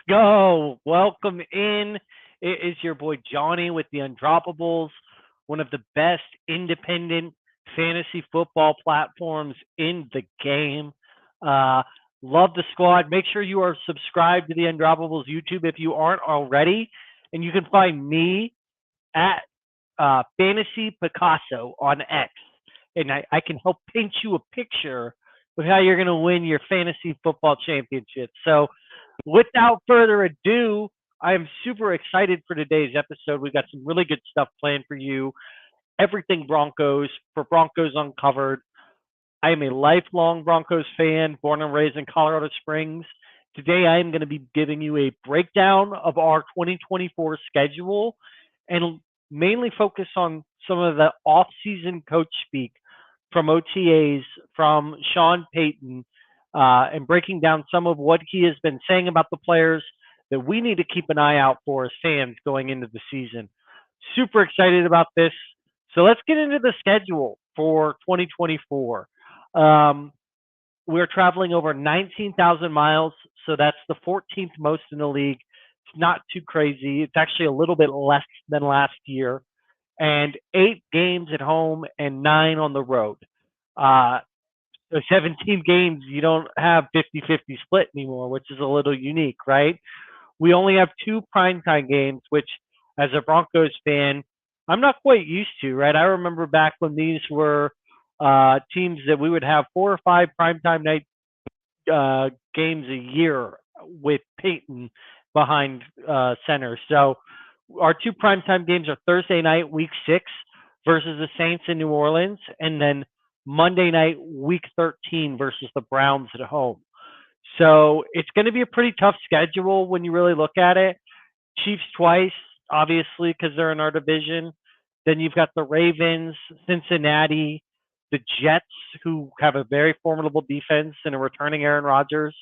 go. Welcome in. It is your boy Johnny with the Undroppables, one of the best independent fantasy football platforms in the game. Uh, love the squad. Make sure you are subscribed to the Undroppables YouTube if you aren't already. And you can find me at Fantasy Picasso on X. And I can help paint you a picture of how you're going to win your fantasy football championship. So, without further ado, I am super excited for today's episode. We've got some really good stuff planned for you. Everything Broncos for Broncos Uncovered. I am a lifelong Broncos fan, born and raised in Colorado Springs. Today, I am going to be giving you a breakdown of our 2024 schedule and mainly focus on some of the off-season coach speak from OTAs from Sean Payton and breaking down some of what he has been saying about the players that we need to keep an eye out for as fans going into the season. Super excited about this. So let's get into the schedule for 2024. We're traveling over 19,000 miles, so that's the 14th most in the league. It's not too crazy. It's actually a little bit less than last year. And 8 games at home and 9 on the road. Uh, so 17 games, you don't have 50-50 split anymore, which is a little unique, right? We only have 2 primetime games, which, as a Broncos fan, I'm not quite used to, right? I remember back when these were teams that we would have 4 or 5 primetime night games a year with Payton behind center. So our 2 primetime games are Thursday night, week 6, versus the Saints in New Orleans, and then Monday night, week 13, versus the Browns at home. So it's going to be a pretty tough schedule when you really look at it. Chiefs twice, obviously, because they're in our division. Then you've got the Ravens, Cincinnati, the Jets, who have a very formidable defense and a returning Aaron Rodgers.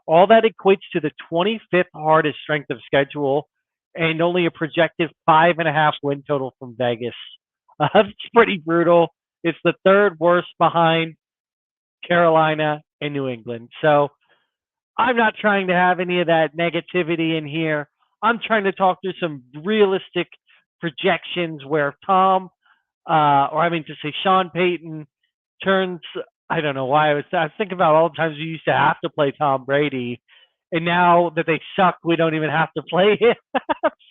All that equates to the 25th hardest strength of schedule and only a projected 5.5 win total from Vegas. It's pretty brutal. It's the third worst behind Carolina and New England. So I'm not trying to have any of that negativity in here. I'm trying to talk through some realistic projections where Sean Payton turns. I don't know why I was thinking about all the times we used to have to play Tom Brady, and now that they suck, we don't even have to play him.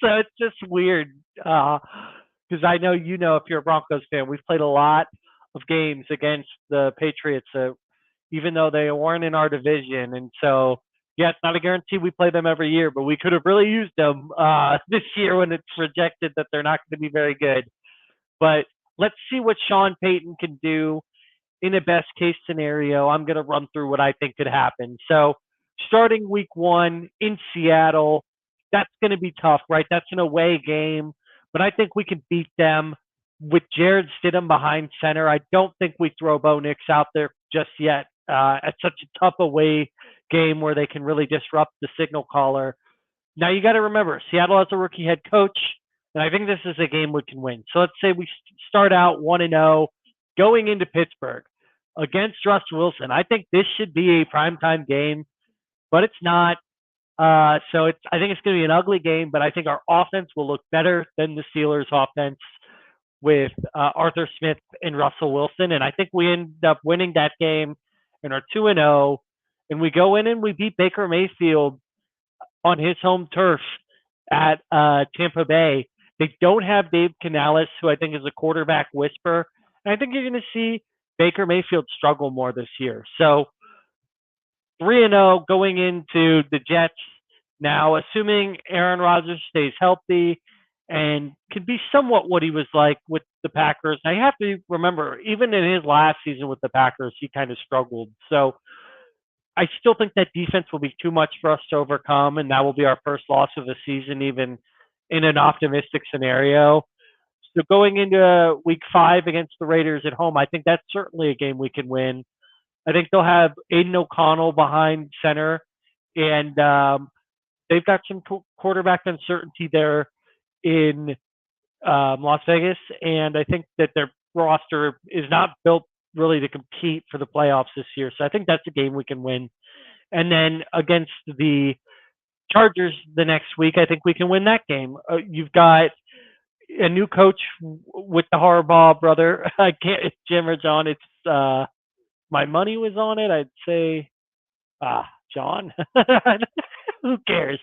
So it's just weird. Because I know if you're a Broncos fan, we've played a lot of games against the Patriots, even though they weren't in our division. And so, yeah, it's not a guarantee we play them every year, but we could have really used them this year when it's projected that they're not going to be very good. But let's see what Sean Payton can do in a best case scenario. I'm going to run through what I think could happen. So, starting week 1 in Seattle, that's going to be tough, right? That's an away game, but I think we can beat them with Jared Stidham behind center. I don't think we throw Bo Nix out there just yet at such a tough away game where they can really disrupt the signal caller. Now you got to remember, Seattle has a rookie head coach, and I think this is a game we can win. So let's say we start out 1-0 going into Pittsburgh against Russ Wilson. I think this should be a primetime game, but it's not. I think it's going to be an ugly game, but I think our offense will look better than the Steelers' offense with Arthur Smith and Russell Wilson. And I think we end up winning that game and are 2-0. And we go in and we beat Baker Mayfield on his home turf at Tampa Bay. They don't have Dave Canales, who I think is a quarterback whisperer. And I think you're going to see Baker Mayfield struggle more this year. So 3-0 going into the Jets now, assuming Aaron Rodgers stays healthy and can be somewhat what he was like with the Packers. I have to remember, even in his last season with the Packers, he kind of struggled. So I still think that defense will be too much for us to overcome, and that will be our first loss of the season, even in an optimistic scenario. So going into week 5 against the Raiders at home, I think that's certainly a game we can win. I think they'll have Aiden O'Connell behind center, and they've got some quarterback uncertainty there in Las Vegas, and I think that their roster is not built really to compete for the playoffs this year. So I think that's a game we can win. And then against the Chargers the next week. I think we can win that game. You've got a new coach with the Harbaugh brother. I can't. It's Jim or John. It's my money was on it. I'd say John. Who cares?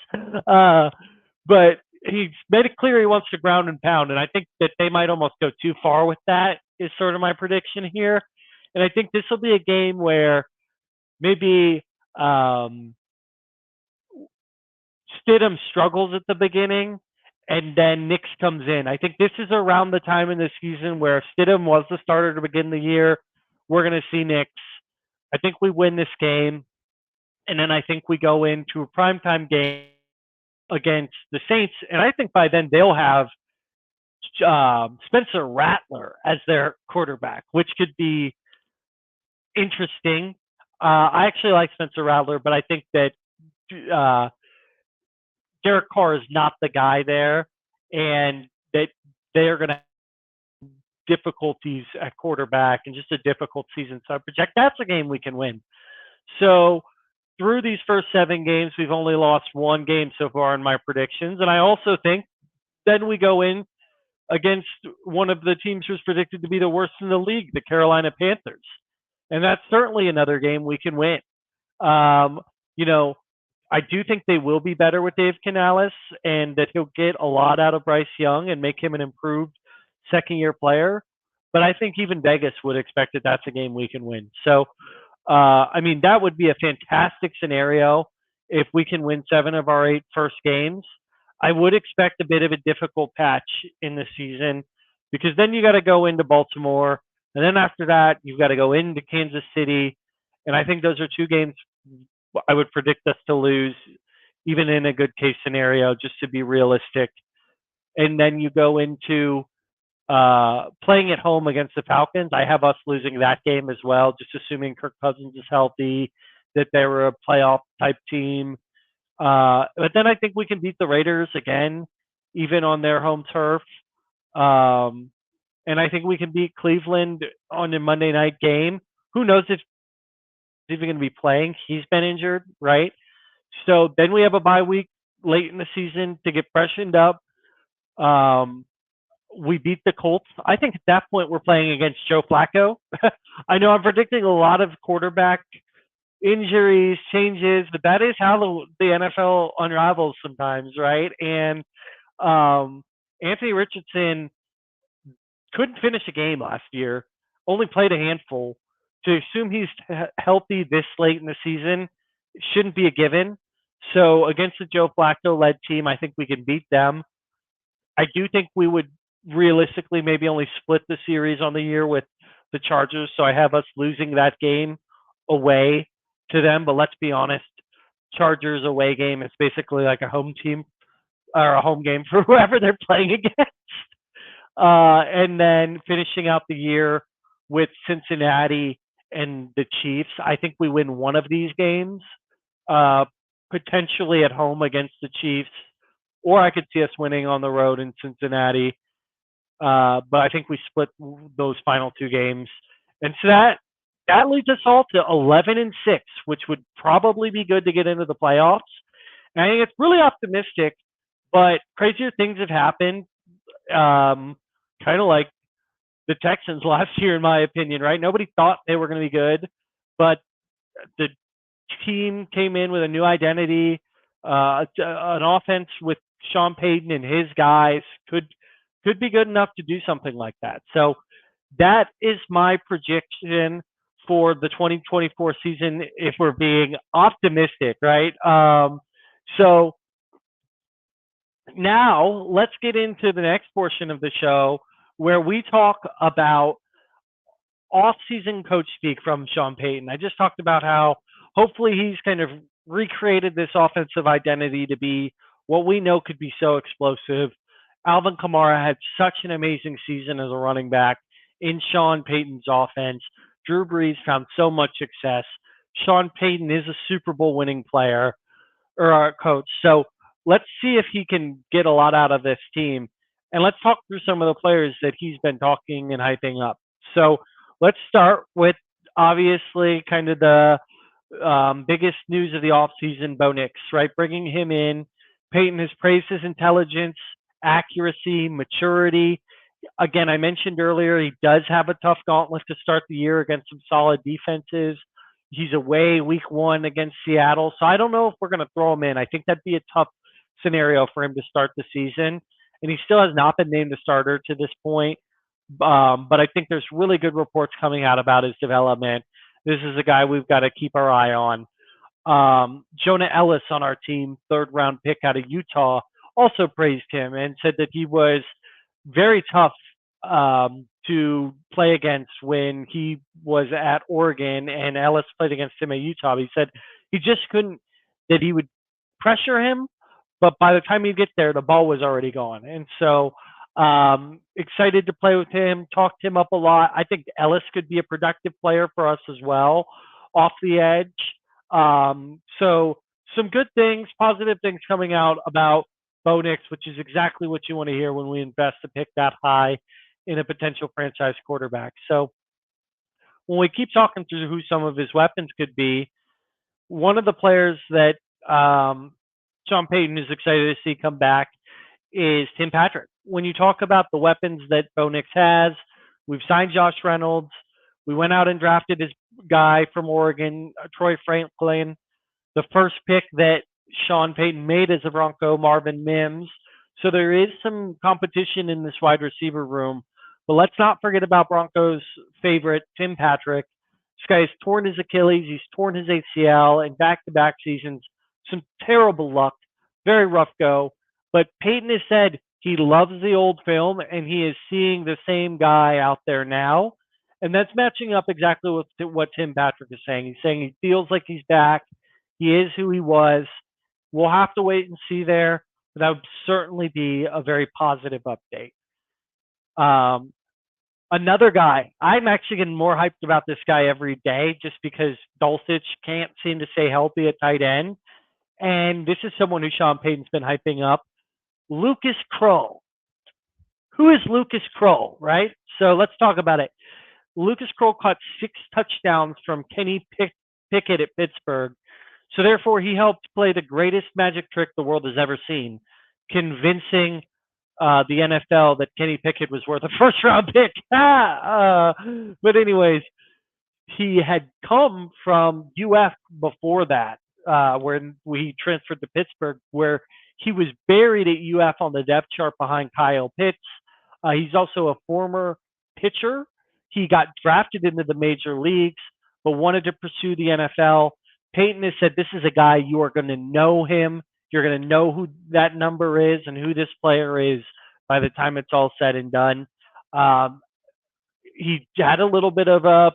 But he's made it clear he wants to ground and pound, and I think that they might almost go too far with that. Is sort of my prediction here, and I think this will be a game where maybe Stidham struggles at the beginning, and then Nix comes in. I think this is around the time in the season where if Stidham was the starter to begin the year, we're going to see Nix. I think we win this game, and then I think we go into a primetime game against the Saints, and I think by then they'll have Spencer Rattler as their quarterback, which could be interesting. I actually like Spencer Rattler, but I think that Derek Carr is not the guy there, and that they're going to have difficulties at quarterback and just a difficult season. So I project that's a game we can win. So through these first 7 games, we've only lost 1 game so far in my predictions. And I also think then we go in against one of the teams who's predicted to be the worst in the league, the Carolina Panthers. And that's certainly another game we can win. You know, I do think they will be better with Dave Canales and that he'll get a lot out of Bryce Young and make him an improved second-year player. But I think even Vegas would expect that that's a game we can win. So, I mean, that would be a fantastic scenario if we can win 7 of our 8 first games. I would expect a bit of a difficult patch in the season because then you got to go into Baltimore. And then after that, you've got to go into Kansas City. And I think those are 2 games I would predict us to lose, even in a good case scenario, just to be realistic. And then you go into playing at home against the Falcons. I have us losing that game as well, just assuming Kirk Cousins is healthy, that they were a playoff type team. But then I think we can beat the Raiders again, even on their home turf. And I think we can beat Cleveland on the Monday night game. Who knows if he's even going to be playing? He's been injured, right? So then we have a bye week late in the season to get freshened up. We beat the Colts. I think at that point we're playing against Joe Flacco. I know I'm predicting a lot of quarterback injuries, changes, but that is how the NFL unravels sometimes, right? And Anthony Richardson couldn't finish a game last year, only played a handful. To assume he's healthy this late in the season shouldn't be a given. So against the Joe Flacco-led team, I think we can beat them. I do think we would realistically maybe only split the series on the year with the Chargers. So I have us losing that game away to them. But let's be honest, Chargers away game is basically like a home team or a home game for whoever they're playing against. And then finishing out the year with Cincinnati and the Chiefs. I think we win one of these games, potentially at home against the Chiefs, or I could see us winning on the road in Cincinnati. But I think we split those final 2 games. And so that leads us all to 11-6, which would probably be good to get into the playoffs. And I think it's really optimistic, but crazier things have happened. Kind of like the Texans last year, in my opinion, right? Nobody thought they were going to be good, but the team came in with a new identity, an offense with Sean Payton and his guys could be good enough to do something like that. So that is my projection for the 2024 season, if we're being optimistic, right? So now let's get into the next portion of the show where we talk about off-season coach speak from Sean Payton. I just talked about how hopefully he's kind of recreated this offensive identity to be what we know could be so explosive. Alvin Kamara had such an amazing season as a running back in Sean Payton's offense. Drew Brees found so much success. Sean Payton is a Super Bowl winning player or our coach. So let's see if he can get a lot out of this team. And let's talk through some of the players that he's been talking and hyping up. So let's start with obviously kind of the Biggest news of the offseason, Bo Nix, right? Bringing him in. Payton has praised his intelligence, accuracy, maturity. Again, I mentioned earlier he does have a tough gauntlet to start the year against some solid defenses. He's away week 1 against Seattle, so I don't know if we're going to throw him in. I think that'd be a tough scenario for him to start the season, and he still has not been named a starter to this point. But I think there's really good reports coming out about his development. This is a guy we've got to keep our eye on. Jonah Ellis on our team, 3rd round pick out of Utah, also praised him and said that he was very tough to play against when he was at Oregon and Ellis played against him at Utah. He said he just couldn't, that he would pressure him, but by the time he'd get there, the ball was already gone. And so excited to play with him, talked him up a lot. I think Ellis could be a productive player for us as well off the edge. So some good things, positive things coming out about Bo Nix, which is exactly what you want to hear when we invest a pick that high in a potential franchise quarterback. So when we keep talking through who some of his weapons could be, one of the players that Sean Payton is excited to see come back is Tim Patrick. When you talk about the weapons that Bo Nix has, we've signed Josh Reynolds. We went out and drafted his guy from Oregon, Troy Franklin. The first pick that Sean Payton made as a Bronco, Marvin Mims. So there is some competition in this wide receiver room. But let's not forget about Broncos' favorite, Tim Patrick. This guy has torn his Achilles. He's torn his ACL in back-to-back seasons. Some terrible luck. Very rough go. But Payton has said he loves the old film, and he is seeing the same guy out there now. And that's matching up exactly with what Tim Patrick is saying. He's saying he feels like he's back. He is who he was. We'll have to wait and see there, but that would certainly be a very positive update. Another guy, I'm actually getting more hyped about this guy every day just because Dulcich can't seem to stay healthy at tight end. And this is someone who Sean Payton's been hyping up, Lucas Krull. Who is Lucas Krull, right? So let's talk about it. Lucas Krull caught 6 touchdowns from Kenny Pickett at Pittsburgh. So therefore, he helped play the greatest magic trick the world has ever seen, convincing the NFL that Kenny Pickett was worth a first-round pick. But anyways, he had come from UF before that, when we transferred to Pittsburgh, where he was buried at UF on the depth chart behind Kyle Pitts. He's also a former pitcher. He got drafted into the major leagues, but wanted to pursue the NFL. Payton has said, this is a guy, you are going to know him. You're going to know who that number is and who this player is by the time it's all said and done. He had a little bit of a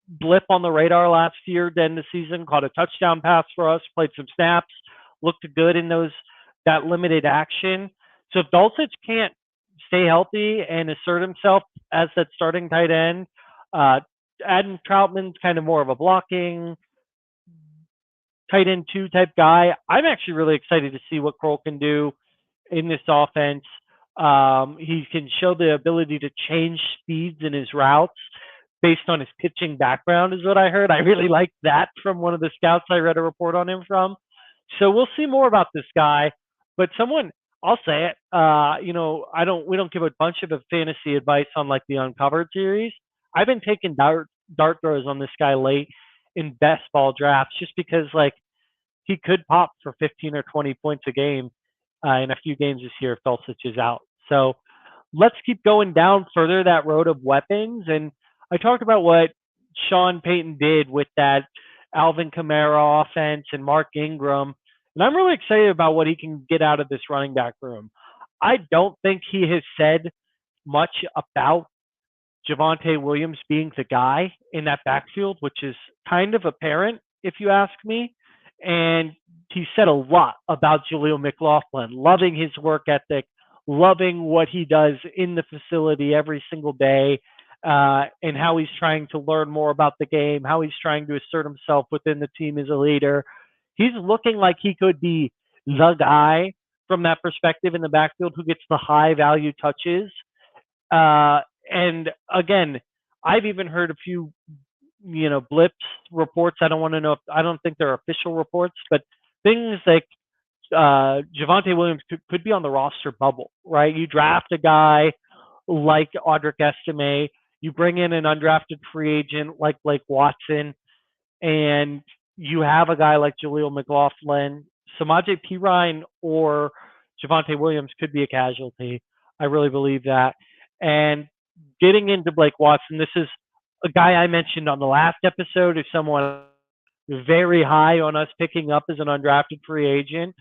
blip on the radar last year to end the season, caught a touchdown pass for us, played some snaps, looked good in that limited action. So if Dulcich can't stay healthy and assert himself as that starting tight end, Adam Troutman's kind of more of a blocking tight end 2 type guy. I'm actually really excited to see what Krull can do in this offense. He can show the ability to change speeds in his routes based on his pitching background, is what I heard. I really liked that from one of the scouts I read a report on him from. So we'll see more about this guy. But someone, I'll say it, we don't give a bunch of fantasy advice on like the Uncovered series. I've been taking dart throws on this guy late in best ball drafts just because like he could pop for 15 or 20 points a game in a few games this year if Dulcich is out. So let's keep going down further that road of weapons. And I talked about what Sean Payton did with that Alvin Kamara offense and Mark Ingram. And I'm really excited about what he can get out of this running back room. I don't think he has said much about Javonte Williams being the guy in that backfield, which is kind of apparent if you ask me. And he said a lot about Jaleel McLaughlin, loving his work ethic, loving what he does in the facility every single day, and how he's trying to learn more about the game, how he's trying to assert himself within the team as a leader. He's looking like he could be the guy from that perspective in the backfield who gets the high value touches. And again, I've even heard a few blips reports. I don't want to know. I don't think they're official reports, but things like Javonte Williams could be on the roster bubble, right? You draft a guy like Audric Estime, you bring in an undrafted free agent like Blake Watson, and you have a guy like Jaleel McLaughlin. Samaje Perine or Javonte Williams could be a casualty. I really believe that. And getting into Blake Watson, this is a guy I mentioned on the last episode as someone very high on us picking up as an undrafted free agent.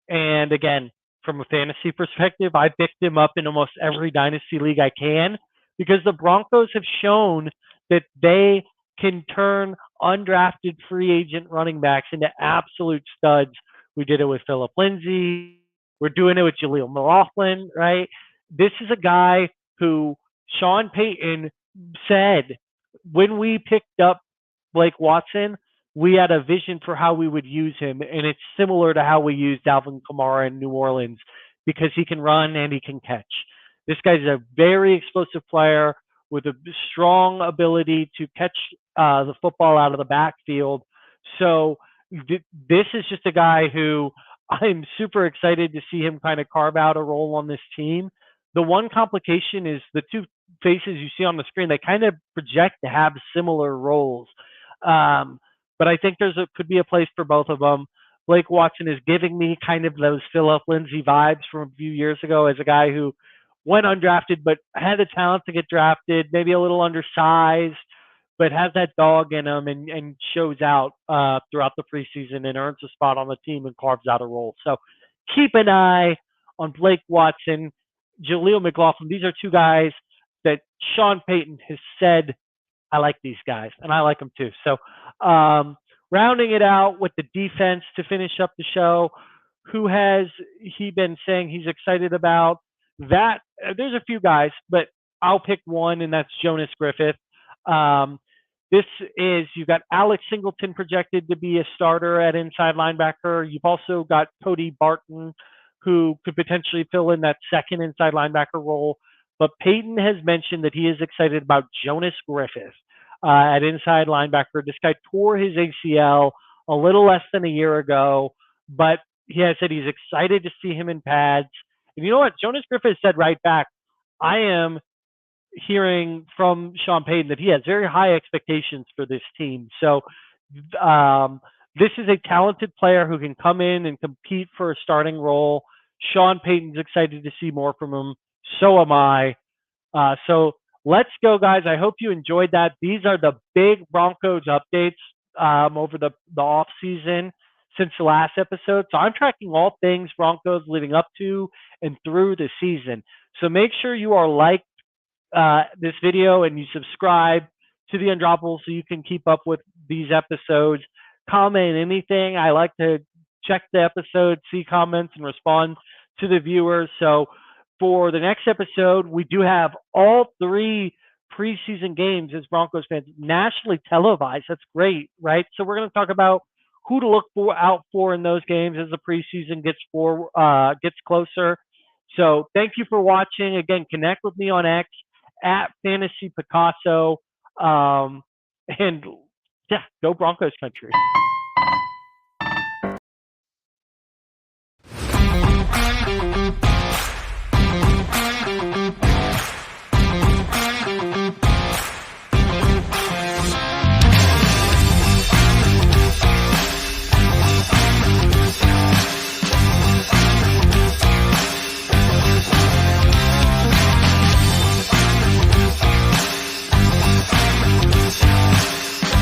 And again, from a fantasy perspective, I picked him up in almost every dynasty league I can because the Broncos have shown that they can turn undrafted free agent running backs into absolute studs. We did it with Philip Lindsay. We're doing it with Jaleel McLaughlin, right? This is a guy who Sean Payton said when we picked up Blake Watson, we had a vision for how we would use him, and it's similar to how we used Alvin Kamara in New Orleans because he can run and he can catch. This guy's a very explosive player with a strong ability to catch the football out of the backfield. So this is just a guy who I'm super excited to see him kind of carve out a role on this team. The one complication is the two faces you see on the screen, they kind of project to have similar roles. But I think could be a place for both of them. Blake Watson is giving me kind of those Philip Lindsay vibes from a few years ago as a guy who went undrafted but had the talent to get drafted, maybe a little undersized, but has that dog in him and shows out throughout the preseason and earns a spot on the team and carves out a role. So keep an eye on Blake Watson, Jaleel McLaughlin. These are two guys that Sean Payton has said, I like these guys, and I like them too. So rounding it out with the defense to finish up the show, who has he been saying he's excited about? That there's a few guys, but I'll pick one, and that's Jonas Griffith. This is you've got Alex Singleton projected to be a starter at inside linebacker. You've also got Cody Barton, who could potentially fill in that second inside linebacker role. But Payton has mentioned that he is excited about Jonas Griffith at inside linebacker. This guy tore his ACL a little less than a year ago, but he has said he's excited to see him in pads. And you know what? Jonas Griffith said right back, I am hearing from Sean Payton that he has very high expectations for this team. So this is a talented player who can come in and compete for a starting role. Sean Payton's excited to see more from him. So am I. So let's go, guys. I hope you enjoyed that. These are the big Broncos updates over the off season since the last episode. So I'm tracking all things Broncos leading up to and through the season. So make sure you are liked this video and you subscribe to the Undroppables so you can keep up with these episodes. Comment anything. I like to check the episode, see comments, and respond to the viewers. So for the next episode, we do have all three preseason games as Broncos fans nationally televised. That's great, right? So we're going to talk about who to look out for in those games as the preseason gets closer. So thank you for watching. Again, connect with me on X at Fantasy Picasso. And yeah, go Broncos country.